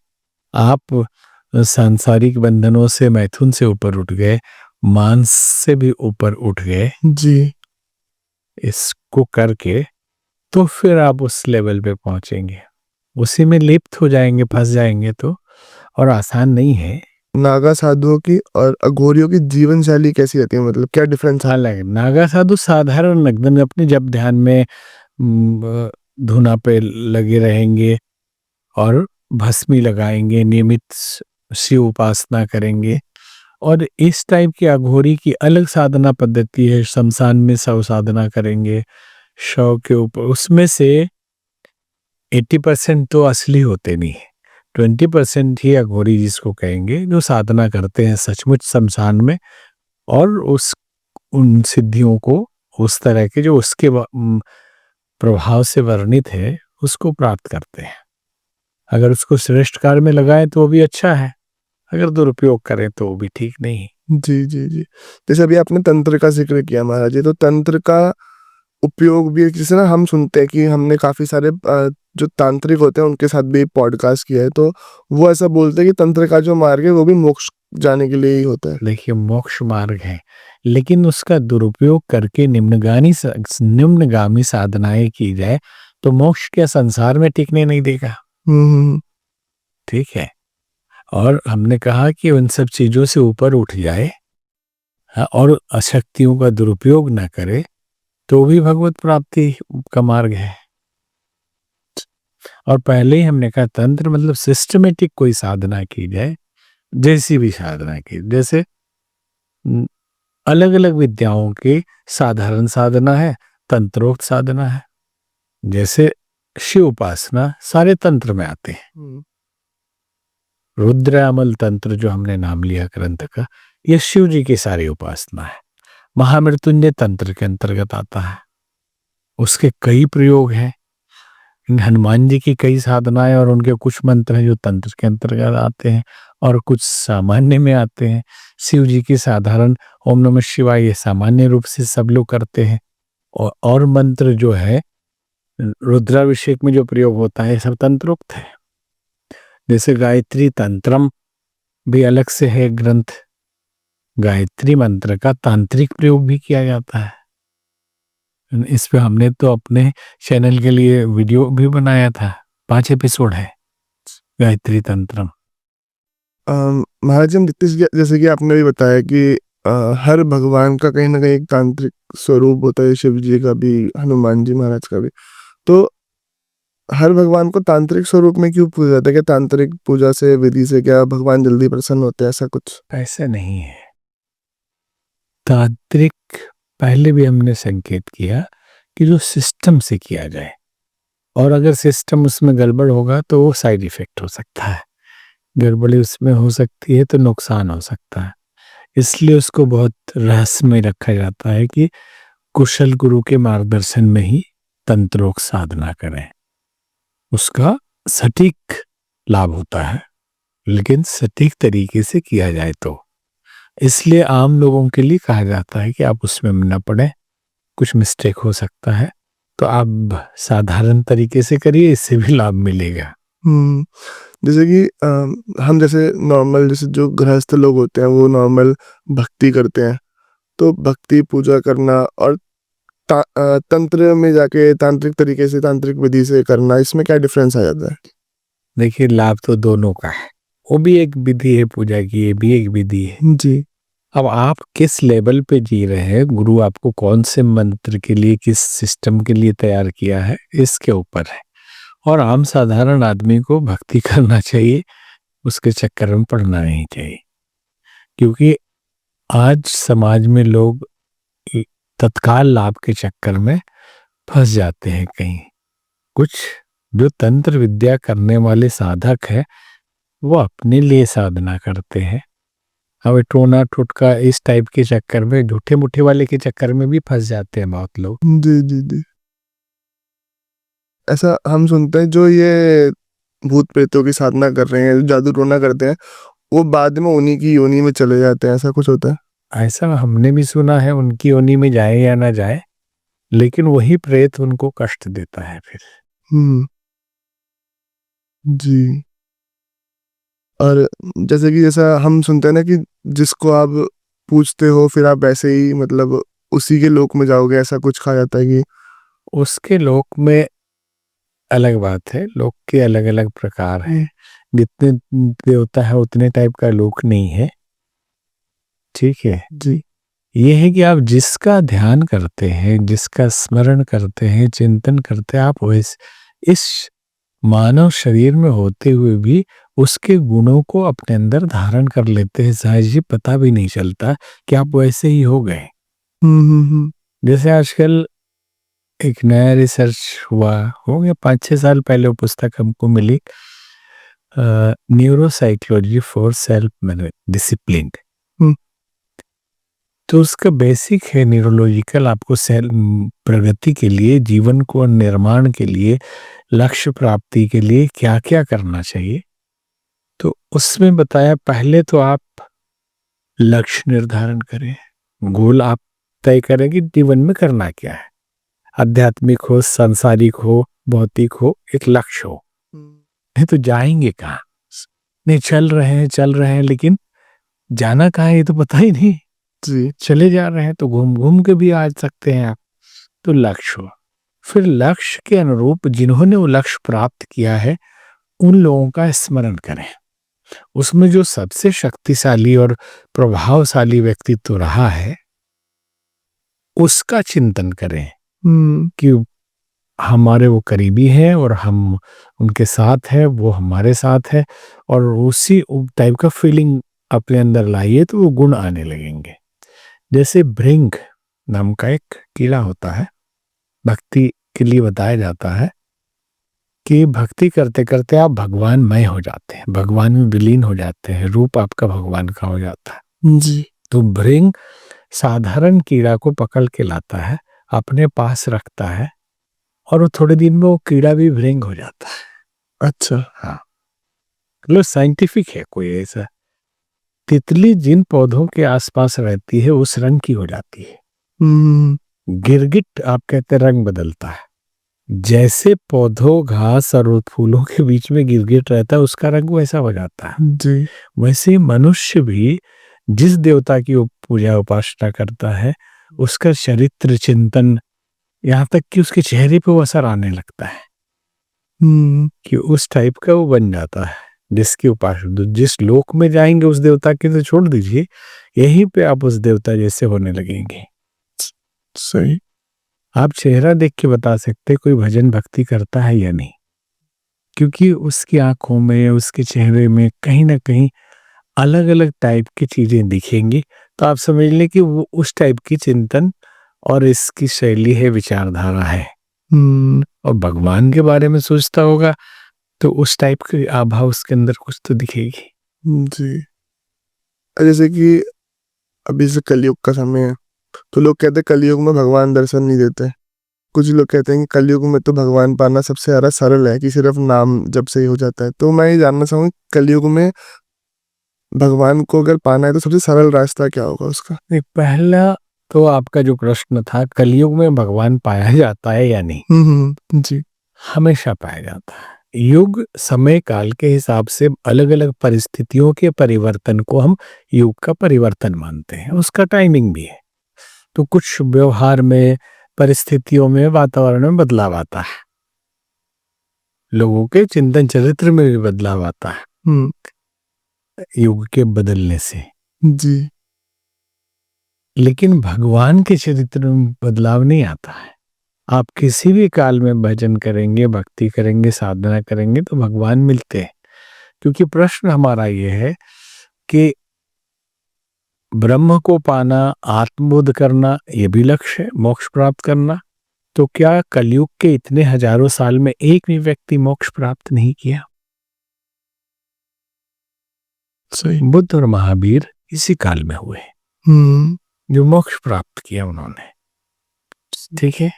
आप सांसारिक बंधनों से, मैथुन से ऊपर उठ गए, मांस से भी ऊपर उठ गए जी। इसको करके, तो फिर आप उस लेवल पे पहुंचेंगे। उसी में लिप्त हो जाएंगे, फंस जाएंगे तो, और आसान नहीं है। नागा साधुओं की और अघोरियों की जीवन शैली कैसी रहती है, मतलब क्या डिफरेंस है? अलग नागा साधु साधारण एकदम अपने जब ध्यान में धुना पे लगे रहेंगे और भस्मी लगाएंगे, नियमित शिव उपासना करेंगे। और इस टाइप की अघोरी की अलग साधना पद्धति है, शमशान में शव साधना करेंगे, शव के ऊपर। उसमें से 80% तो असली होते नहीं है, 20% ही अघोरी जिसको कहेंगे, जो साधना करते हैं सचमुच शमशान में, और उन सिद्धियों को उस तरह के जो उसके प्रभाव से वर्णित है उसको प्राप्त करते हैं। अगर उसको श्रेष्ठ कार्य में लगाएं तो वो भी अच्छा है, अगर दुरुपयोग करें तो वो भी ठीक नहीं है। जी जी जी। जैसे अभी आपने तंत्र का जिक्र किया महाराज जी, तो तंत्र का उपयोग भी, जैसे ना हम सुनते हैं कि हमने काफी सारे जो तांत्रिक होते हैं उनके साथ भी पॉडकास्ट किया है, तो वो ऐसा बोलते हैं कि तंत्र का जो मार्ग है वो भी मोक्ष जाने के लिए ही होता है। देखिए, मोक्ष मार्ग है, लेकिन उसका दुरुपयोग करके निम्नगामी साधनाएं की जाए तो मोक्ष क्या संसार में टिकने नहीं देगा। ठीक है। और हमने कहा कि उन सब चीजों से ऊपर उठ जाए, और अशक्तियों का दुरुपयोग न करे, तो भी भगवत प्राप्ति का मार्ग है। और पहले ही हमने कहा, तंत्र मतलब सिस्टमेटिक कोई साधना की जाए, जैसी भी साधना की, जैसे अलग अलग विद्याओं की साधारण साधना है, तंत्रोक्त साधना है। जैसे शिव उपासना सारे तंत्र में आते हैं। रुद्रयामल तंत्र जो हमने नाम लिया ग्रंथ का, यह शिव जी की सारी उपासना है। महामृत्युंजय तंत्र के अंतर्गत आता है, उसके कई प्रयोग हैं। हनुमान जी की कई साधनाएं और उनके कुछ मंत्र हैं जो तंत्र के अंतर्गत आते हैं, और कुछ सामान्य में आते हैं। शिव जी की साधारण ओम नमः शिवाय ये सामान्य रूप से सब लोग करते हैं, और मंत्र जो है रुद्राभिषेक में जो प्रयोग होता है सब तंत्रोक्त है। जैसे गायत्री तंत्रम भी अलग से है ग्रंथ, गायत्री मंत्र का तांत्रिक प्रयोग भी किया जाता है। इस पे हमने तो अपने चैनल के लिए वीडियो भी बनाया था, 5 एपिसोड है गायत्री तंत्रम। महाराज जी, हम जैसे कि आपने भी बताया कि हर भगवान का कहीं ना कहीं एक तांत्रिक स्वरूप होता है, शिव जी का भी, हनुमान जी महाराज का भी। तो हर भगवान को तांत्रिक स्वरूप में क्यों पूजा जाता है? क्या तांत्रिक पूजा से, विधि से क्या भगवान जल्दी प्रसन्न होते हैं, ऐसा कुछ? ऐसा नहीं है। तांत्रिक पहले भी हमने संकेत किया कि जो सिस्टम से किया जाए, और अगर सिस्टम उसमें गड़बड़ होगा तो वो साइड इफेक्ट हो सकता है, गड़बड़ी उसमें हो सकती है तो नुकसान हो सकता है। इसलिए उसको बहुत रहस्यमय रखा जाता है कि कुशल गुरु के मार्गदर्शन में ही तंत्रोक्त साधना करें, उसका सटीक लाभ होता है, लेकिन सटीक तरीके से किया जाए तो। इसलिए आम लोगों के लिए कहा जाता है कि आप उसमें न पड़े, कुछ मिस्टेक हो सकता है, तो आप साधारण तरीके से करिए, इससे भी लाभ मिलेगा। जैसे कि हम जैसे नॉर्मल जैसे जो गृहस्थ लोग होते हैं वो नॉर्मल भक्ति करते हैं, तो भक्ति पूजा करना और तंत्र में जाके तांत्रिक तरीके से तांत्रिक विधि से करना, इसमें क्या डिफरेंस आ जाता है? देखिए, लाभ तो दोनों का है, वो भी एक विधि है पूजा की, ये भी एक विधि है जी। अब आप किस लेवल पे जी रहे हैं, गुरु आपको कौन से मंत्र के लिए, किस सिस्टम के लिए तैयार किया है, इसके ऊपर है। और आम साधारण आदमी को भक्ति करना चाहिए, उसके चक्कर में पड़ना नहीं चाहिए, क्योंकि आज समाज में लोग तत्काल लाभ के चक्कर में फंस जाते हैं। कहीं कुछ जो तंत्र विद्या करने वाले साधक है वो अपने लिए साधना करते हैं, अब टोना टोटका इस टाइप के चक्कर में, झूठे मुठे वाले के चक्कर में भी फंस जाते हैं बहुत लोग। जी जी जी। ऐसा हम सुनते हैं जो ये भूत प्रेतों की साधना कर रहे हैं, जादू टोना करते हैं, वो बाद में उन्हीं की योनि में चले जाते हैं, ऐसा कुछ होता है? ऐसा हमने भी सुना है, उनकी योनि में जाए या ना जाए, लेकिन वही प्रेत उनको कष्ट देता है फिर। जी। और जैसे कि जैसा हम सुनते हैं ना कि जिसको आप पूछते हो फिर आप ऐसे ही मतलब उसी के लोक में जाओगे, ऐसा कुछ कहा जाता है कि उसके लोक में अलग बात है, लोक के अलग अलग प्रकार हैं, जितने देवता है उतने टाइप का लोक नहीं है, ठीक है जी। ये है कि आप जिसका ध्यान करते हैं, जिसका स्मरण करते हैं, चिंतन करते हैं, आप वैसे इस मानव शरीर में होते हुए भी उसके गुणों को अपने अंदर धारण कर लेते हैं, शायद ये पता भी नहीं चलता कि आप वैसे ही हो गए। जैसे आजकल एक नया रिसर्च हुआ, हो गया 5-6 साल पहले वो पुस्तक हमको मिली, न्यूरोसाइकोलॉजी फॉर सेल्फ डिसिप्लिन। तो उसका बेसिक है न्यूरोलॉजिकल, आपको प्रगति के लिए, जीवन को निर्माण के लिए, लक्ष्य प्राप्ति के लिए क्या क्या करना चाहिए। तो उसमें बताया, पहले तो आप लक्ष्य निर्धारण करें, गोल आप तय करें कि जीवन में करना क्या है, आध्यात्मिक हो, सांसारिक हो, भौतिक हो, एक लक्ष्य हो। नहीं तो जाएंगे कहाँ? नहीं, चल रहे हैं लेकिन जाना कहाँ है ये तो पता ही नहीं। जी। चले जा रहे हैं तो घूम घूम के भी आ सकते हैं आप। तो लक्ष्य हो, फिर लक्ष्य के अनुरूप जिन्होंने वो लक्ष्य प्राप्त किया है उन लोगों का स्मरण करें, उसमें जो सबसे शक्तिशाली और प्रभावशाली व्यक्तित्व रहा है उसका चिंतन करें कि हमारे वो करीबी हैं और हम उनके साथ हैं, वो हमारे साथ है, और उसी टाइप का फीलिंग अपने अंदर लाइए तो वो गुण आने लगेंगे। जैसे भृंग नाम का एक कीड़ा होता है, भक्ति के लिए बताया जाता है कि भक्ति करते करते आप भगवानमय हो जाते हैं, भगवान में विलीन हो जाते हैं, रूप आपका भगवान का हो जाता है। जी। तो भृंग साधारण कीड़ा को पकड़ के लाता है, अपने पास रखता है, और वो थोड़े दिन में वो कीड़ा भी भृंग हो जाता है। अच्छा। हाँ, मतलब साइंटिफिक है कोई ऐसा। तितली जिन पौधों के आसपास रहती है उस रंग की हो जाती है। गिरगिट आप कहते हैं रंग बदलता है, जैसे पौधों, घास और फूलों के बीच में गिरगिट रहता है उसका रंग वैसा हो जाता है। जी। वैसे मनुष्य भी जिस देवता की पूजा उपासना करता है उसका चरित्र चिंतन, यहाँ तक कि उसके चेहरे पे वो असर आने लगता है कि उस टाइप का वो बन जाता है जिसकी उपासना। जिस लोक में जाएंगे उस देवता की तो छोड़ दीजिए, यहीं पे आप उस देवता जैसे होने लगेंगे। सही। आप चेहरा देख के बता सकते कोई भजन भक्ति करता है या नहीं, क्योंकि उसकी आंखों में, उसके चेहरे में कहीं ना कहीं अलग अलग टाइप की चीजें दिखेंगी। तो आप समझ लें कि वो उस टाइप की चिंतन और इसकी शैली है, विचारधारा है। और भगवान के बारे में सोचता होगा तो उस टाइप की आभा उसके अंदर कुछ तो दिखेगी। जी। जैसे कि अभी से कलयुग का समय है, तो लोग कहते हैं कलयुग में भगवान दर्शन नहीं देते। कुछ लोग कहते हैं कि कलयुग में तो भगवान पाना सबसे ज़्यादा सरल है, कि सिर्फ नाम जब से ही हो जाता है। तो मैं ये जानना चाहूँगा, कलयुग में भगवान को अगर पाना है तो सबसे सरल रास्ता क्या होगा उसका? नहीं, पहला तो आपका जो प्रश्न था, कलयुग में भगवान पाया जाता है या नहीं? जी। हमेशा पाया जाता है। युग समय काल के हिसाब से अलग अलग परिस्थितियों के परिवर्तन को हम युग का परिवर्तन मानते हैं, उसका टाइमिंग भी है। तो कुछ व्यवहार में, परिस्थितियों में, वातावरण में बदलाव आता है, लोगों के चिंतन चरित्र में भी बदलाव आता है युग के बदलने से। जी। लेकिन भगवान के चरित्र में बदलाव नहीं आता है। आप किसी भी काल में भजन करेंगे, भक्ति करेंगे, साधना करेंगे तो भगवान मिलते हैं। क्योंकि प्रश्न हमारा ये है कि ब्रह्म को पाना, आत्मबोध करना, ये भी लक्ष्य है, मोक्ष प्राप्त करना। तो क्या कलयुग के इतने हजारों साल में एक भी व्यक्ति मोक्ष प्राप्त नहीं किया? सही। बुद्ध और महावीर इसी काल में हुए जो मोक्ष प्राप्त किया उन्होंने। ठीक है,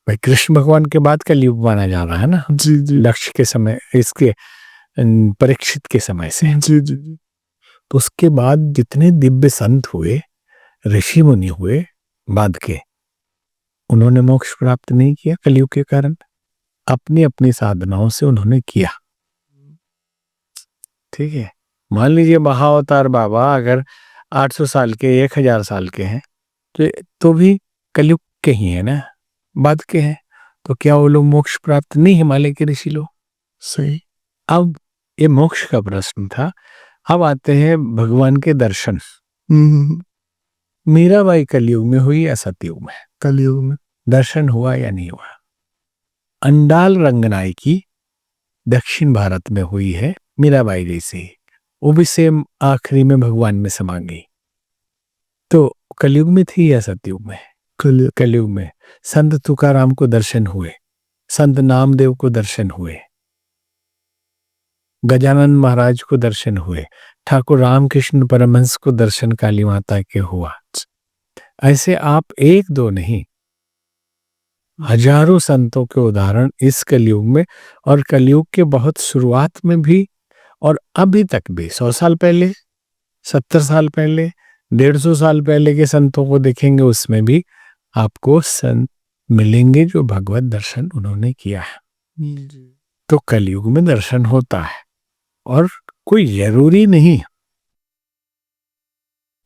भाई कृष्ण भगवान के बाद कलयुग माना जा रहा है ना। जी जी। लक्ष्य के समय, इसके परीक्षित के समय से। जी जी जी। तो उसके बाद जितने दिव्य संत हुए, ऋषि मुनि हुए बाद के, उन्होंने मोक्ष प्राप्त नहीं किया कलयुग के कारण। अपनी अपनी साधनाओं से उन्होंने किया। ठीक है, मान लीजिए महाअवतार बाबा अगर 800 साल के, 1000 साल के हैं, तो भी कलयुग के ही है ना, बाद के हैं। तो क्या वो लोग मोक्ष प्राप्त नहीं, हिमालय के ऋषि लोग? सही। अब ये मोक्ष का प्रश्न था। अब आते हैं भगवान के दर्शन। मीराबाई कलयुग में हुई या सतयुग में? कलयुग में। दर्शन हुआ या नहीं हुआ? अंडाल रंगनाई की दक्षिण भारत में हुई है, मीराबाई जैसे ही, वो भी सेम आखिरी में भगवान में समा गई। तो कलयुग में थी या सतयुग में? कलयुग में। संत तुकाराम को दर्शन हुए, संत नामदेव को दर्शन हुए, गजानन महाराज को दर्शन हुए, ठाकुर रामकृष्ण परमहंस को दर्शन काली माता के हुआ। ऐसे आप एक दो नहीं, हजारों संतों के उदाहरण इस कलयुग में, और कलयुग के बहुत शुरुआत में भी और अभी तक भी। 100 साल पहले, 70 साल पहले, 150 साल पहले के संतों को देखेंगे, उसमें भी आपको संत मिलेंगे जो भगवत दर्शन उन्होंने किया है। तो कलयुग में दर्शन होता है, और कोई जरूरी नहीं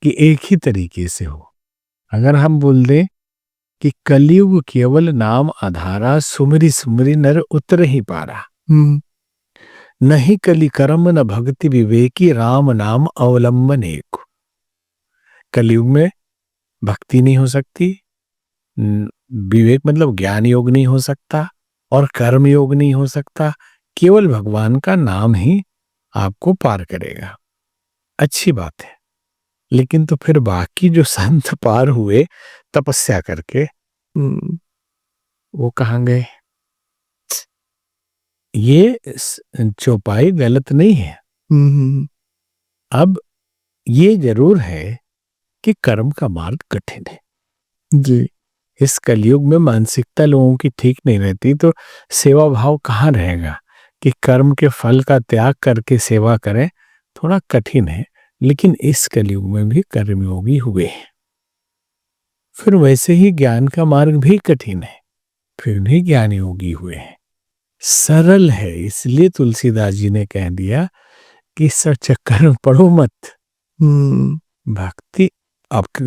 कि एक ही तरीके से हो। अगर हम बोल दें कि कलयुग केवल नाम आधारा, सुमरी सुमरी नर उतर ही पारा, नहीं कली कर्म न भक्ति विवेकी, राम नाम अवलंबन एक। कलयुग में भक्ति नहीं हो सकती, विवेक मतलब ज्ञान योग नहीं हो सकता, और कर्म योग नहीं हो सकता। केवल भगवान का नाम ही आपको पार करेगा। अच्छी बात है, लेकिन तो फिर बाकी जो संत पार हुए तपस्या करके, वो कहाँ गए? ये चौपाई गलत नहीं है। अब ये जरूर है कि कर्म का मार्ग कठिन है जी। इस कलयुग में। मानसिकता लोगों की ठीक नहीं रहती, तो सेवा भाव कहाँ रहेगा कि कर्म के फल का त्याग करके सेवा करें? थोड़ा कठिन है। लेकिन इस कलयुग में भी कर्मयोगी हुए, फिर वैसे ही ज्ञान का मार्ग भी कठिन है, फिर भी ज्ञान योगी हुए हैं। सरल है, इसलिए तुलसीदास जी ने कह दिया कि सर चक्कर में पड़ो मत। भक्ति आपके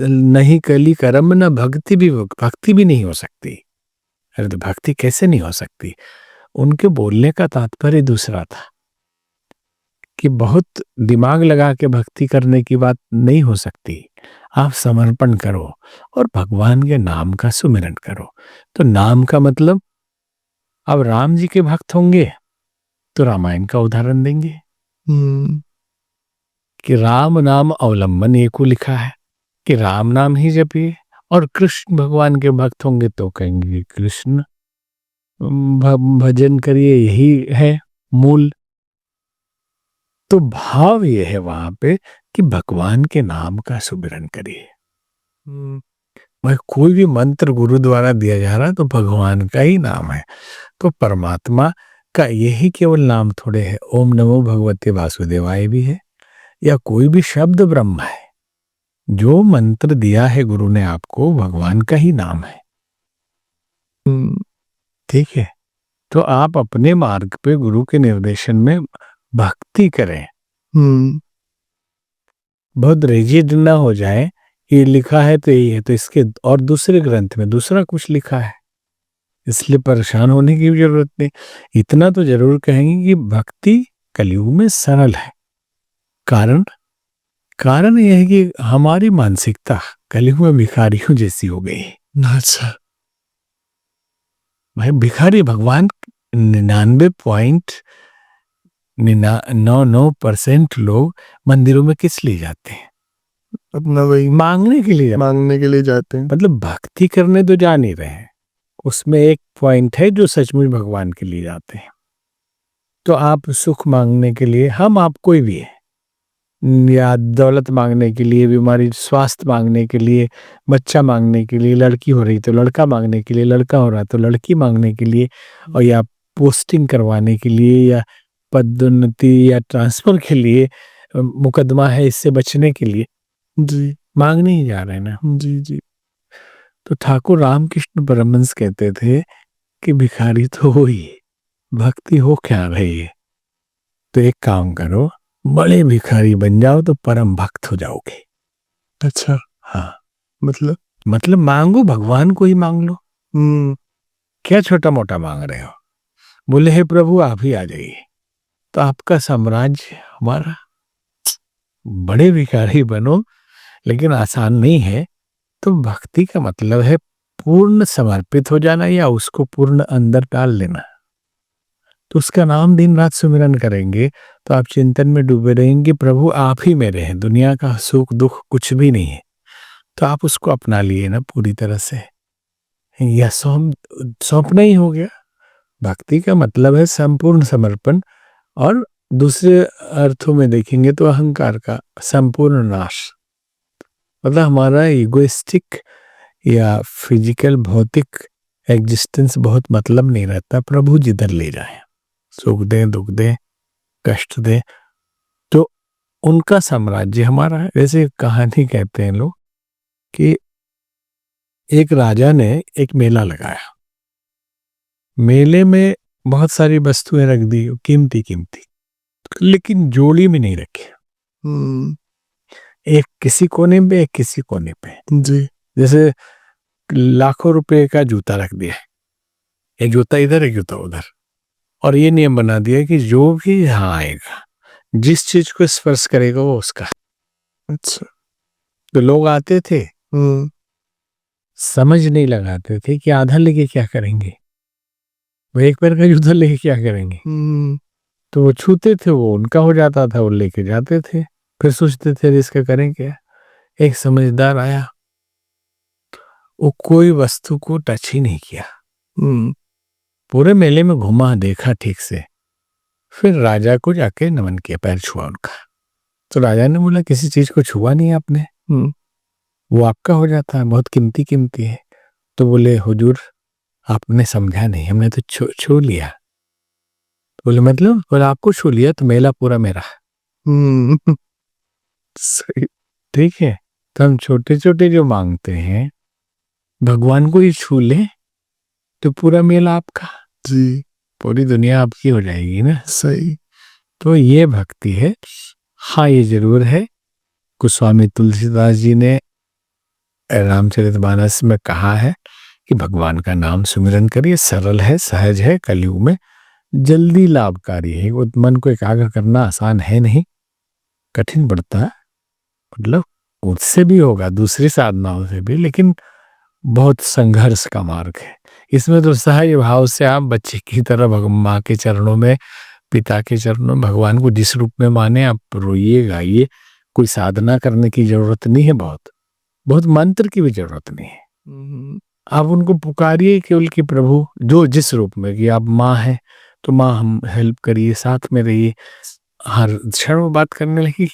नहीं कली कर्म न भक्ति भी नहीं हो सकती। अरे तो भक्ति कैसे नहीं हो सकती? उनके बोलने का तात्पर्य दूसरा था कि बहुत दिमाग लगा के भक्ति करने की बात नहीं हो सकती। आप समर्पण करो और भगवान के नाम का सुमिरन करो। तो नाम का मतलब, अब राम जी के भक्त होंगे तो रामायण का उदाहरण देंगे कि राम नाम अवलंबन एक को लिखा है कि राम नाम ही जपिए, और कृष्ण भगवान के भक्त होंगे तो कहेंगे कृष्ण भजन करिए, यही है मूल। तो भाव ये है वहां पे कि भगवान के नाम का सुमिरन करिए। वह कोई भी मंत्र गुरु द्वारा दिया जा रहा है तो भगवान का ही नाम है। तो परमात्मा का यही केवल नाम थोड़े है, ओम नमो भगवते वासुदेवाय भी है, या कोई भी शब्द ब्रह्म है। जो मंत्र दिया है गुरु ने आपको, भगवान का ही नाम है। ठीक है, तो आप अपने मार्ग पे गुरु के निर्देशन में भक्ति करें। बहुत रिजिड ना हो जाए, ये लिखा है तो यही है, तो इसके और दूसरे ग्रंथ में दूसरा कुछ लिखा है, इसलिए परेशान होने की भी जरूरत नहीं। इतना तो जरूर कहेंगे कि भक्ति कलयुग में सरल है। कारण यह है कि हमारी मानसिकता कलयुग में भिखारियों जैसी हो गई। अच्छा भाई, भिखारी भगवान 99.99% लोग मंदिरों में किस लिए जाते हैं? अपना वही मांगने के लिए जाते हैं। मतलब भक्ति करने तो जा नहीं रहे हैं, उसमें एक पॉइंट है जो सचमुच भगवान के लिए जाते हैं। तो आप सुख मांगने के लिए, हम आप कोई भी है, या दौलत मांगने के लिए, बीमारी स्वास्थ्य मांगने के लिए, बच्चा मांगने के लिए, लड़की हो रही तो लड़का मांगने के लिए, लड़का हो रहा तो लड़की मांगने के लिए, और या पोस्टिंग करवाने के लिए, या पदोन्नति या ट्रांसफर के लिए, मुकदमा है इससे बचने के लिए जी मांगने ही जा रहे हैं ना। जी। तो ठाकुर रामकृष्ण परमहंस कहते थे कि भिखारी तो हो ही, भक्ति हो क्या रही है। तो एक काम करो, बड़े भिखारी बन जाओ तो परम भक्त हो जाओगे। अच्छा, हाँ, मतलब मांगो, भगवान को ही मांग लो। क्या छोटा मोटा मांग रहे हो? बोले हे प्रभु आप ही आ जाइए, तो आपका साम्राज्य हमारा। बड़े भिखारी बनो, लेकिन आसान नहीं है। तो भक्ति का मतलब है पूर्ण समर्पित हो जाना, या उसको पूर्ण अंदर डाल लेना। तो उसका नाम दिन रात सुमिरन करेंगे तो आप चिंतन में डूबे रहेंगे, प्रभु आप ही मेरे हैं, दुनिया का सुख दुख कुछ भी नहीं है। तो आप उसको अपना लिए ना पूरी तरह से, या सौंपना ही हो गया। भक्ति का मतलब है संपूर्ण समर्पण, और दूसरे अर्थों में देखेंगे तो अहंकार का संपूर्ण नाश। मतलब हमारा इगोइस्टिक या फिजिकल भौतिक एग्जिस्टेंस बहुत मतलब नहीं रहता, प्रभु जिधर ले जाए, सुख दे दुख दे कष्ट दे, तो उनका साम्राज्य हमारा है। वैसे कहानी कहते हैं लोग कि एक राजा ने एक मेला लगाया, मेले में बहुत सारी वस्तुएं रख दी कीमती, लेकिन जोड़ी में नहीं रखी। एक किसी कोने पे, एक किसी कोने पे जी। जैसे लाखों रुपए का जूता रख दिया, एक जूता इधर एक जूता उधर, और ये नियम बना दिया कि जो भी यहाँ आएगा, जिस चीज को स्पर्श करेगा वो उसका। अच्छा, तो लोग आते थे, समझ नहीं लगाते थे कि आधा लेके क्या करेंगे, वो एक पैर का जूता लेके क्या करेंगे। तो वो छूते थे, वो उनका हो जाता था, वो लेके जाते थे, फिर सोचते थे इसका करें क्या। एक समझदार आया, वो कोई वस्तु को टच ही नहीं किया, पूरे मेले में घुमा, देखा ठीक से, फिर राजा को जाके नमन किया, पैर छुआ उनका। तो राजा ने बोला किसी चीज को छुआ नहीं आपने, वो आपका हो जाता है, बहुत कीमती है। तो बोले हुजूर आपने समझा नहीं, हमने तो छू लिया। तो बोले मतलब? बोले आपको छू लिया तो मेला पूरा मेरा। सही, ठीक है। तो हम छोटे छोटे जो मांगते हैं, भगवान को ही छू ले तो पूरा मेला आपका जी, पूरी दुनिया आपकी हो जाएगी ना। सही, तो ये भक्ति है। हाँ, ये जरूर है, गोस्वामी तुलसीदास जी ने रामचरितमानस में कहा है कि भगवान का नाम सुमिरन करिए, सरल है, सहज है, कलयुग में जल्दी लाभकारी है। वो मन को एकाग्र करना आसान है नहीं, कठिन पड़ता है, मतलब उससे भी होगा, दूसरी साधनाओं से भी, लेकिन बहुत संघर्ष का मार्ग है। इसमें तो सहज भाव से आप बच्चे की तरह माँ के चरणों में, पिता के चरणों में, भगवान को जिस रूप में माने आप रोइए गाइए। कोई साधना करने की जरूरत नहीं है, बहुत मंत्र की भी जरूरत नहीं है। आप उनको पुकारिए केवल कि प्रभु जो जिस रूप में, कि आप माँ हैं तो माँ हम हेल्प करिए, साथ में रहिए। हर क्षण वो बात करने लगी।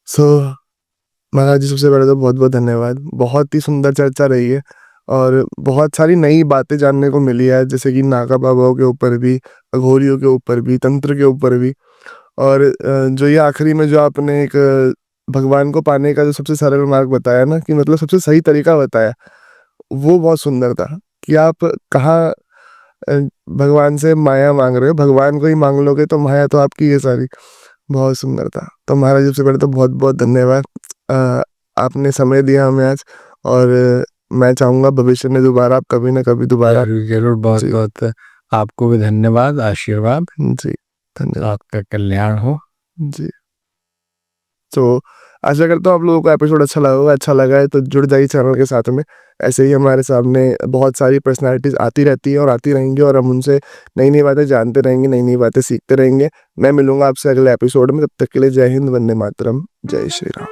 सो महाराज जी, सबसे पहले तो बहुत बहुत धन्यवाद। बहुत ही सुंदर चर्चा रही है और बहुत सारी नई बातें जानने को मिली है, जैसे कि नागा बाबाओं के ऊपर भी, अघोरियों के ऊपर भी, तंत्र के ऊपर भी। और जो ये आखिरी में जो आपने एक भगवान को पाने का जो सबसे सरल मार्ग बताया ना, कि मतलब सबसे सही तरीका बताया, वो बहुत सुंदर था। कि आप कहाँ भगवान से माया मांग रहे हो, भगवान को ही मांग लोगे तो माया तो आपकी है सारी। बहुत सुंदर था। तो महाराज जी, सबसे पहले तो बहुत बहुत धन्यवाद। आपने समय दिया हमें आज, और मैं चाहूंगा भविष्य में दोबारा आप कभी ना कभी दोबारा। जरूर जरूर, बहुत जी बहुत आपको भी धन्यवाद, आशीर्वाद, जी, धन्यवाद आपका कल्याण हो। जी। तो आशा करता हूँ आप लोगों को एपिसोड अच्छा लगा होगा। अच्छा लगा है तो जुड़ जाइए चैनल के साथ में। ऐसे ही हमारे सामने बहुत सारी पर्सनालिटीज आती रहती है और आती रहेंगी, और हम उनसे नई नई बातें जानते रहेंगे, नई नई बातें सीखते रहेंगे। मैं मिलूंगा आपसे अगले एपिसोड में। तब तक के लिए जय हिंद, वंदे मातरम, जय श्री राम।